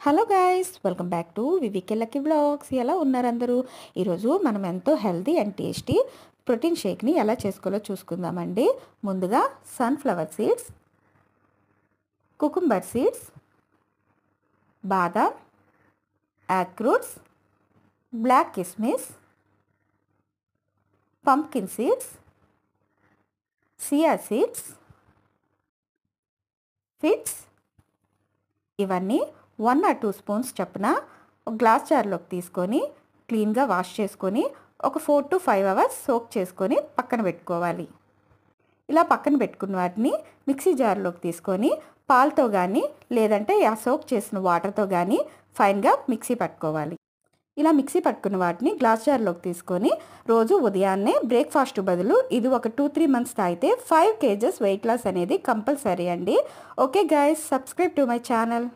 Hello guys, welcome back to VVK Lucky vlogs. ఎలా ఉన్నారు అందరూ? ఈరోజు మనం ఎంతో హెల్తీ అండ్ టేస్టీ ప్రోటీన్ షేక్ని ఎలా చేసుకోవాలో చూసుకుందామండి. ముందుగా సన్ఫ్లవర్ సీడ్స్, కుకుంబర్ సీడ్స్, బాదాం, యాక్రూట్స్, బ్లాక్ కిస్మిస్, పంప్కిన్ సీడ్స్, సియా సీడ్స్, ఫిట్స్ ఇవన్నీ 1 or 2 స్పూన్స్ చొప్పున ఒక గ్లాస్ జార్లోకి తీసుకొని క్లీన్గా వాష్ చేసుకొని ఒక 4 to 5 అవర్స్ సోక్ చేసుకొని పక్కన పెట్టుకోవాలి. ఇలా పక్కన పెట్టుకున్న వాటిని మిక్సీ జార్లోకి తీసుకొని పాలతో కానీ లేదంటే ఆ సోక్ చేసిన వాటర్తో కానీ ఫైన్గా మిక్సీ పట్టుకోవాలి. ఇలా మిక్సీ పట్టుకున్న వాటిని గ్లాస్ జార్లోకి తీసుకొని రోజు ఉదయాన్నే బ్రేక్ఫాస్ట్ బదులు ఇది ఒక 2-3 మంత్స్ తాగితే 5 kgs వెయిట్ లాస్ అనేది కంపల్సరీ అండి. Okay guys, subscribe to my channel.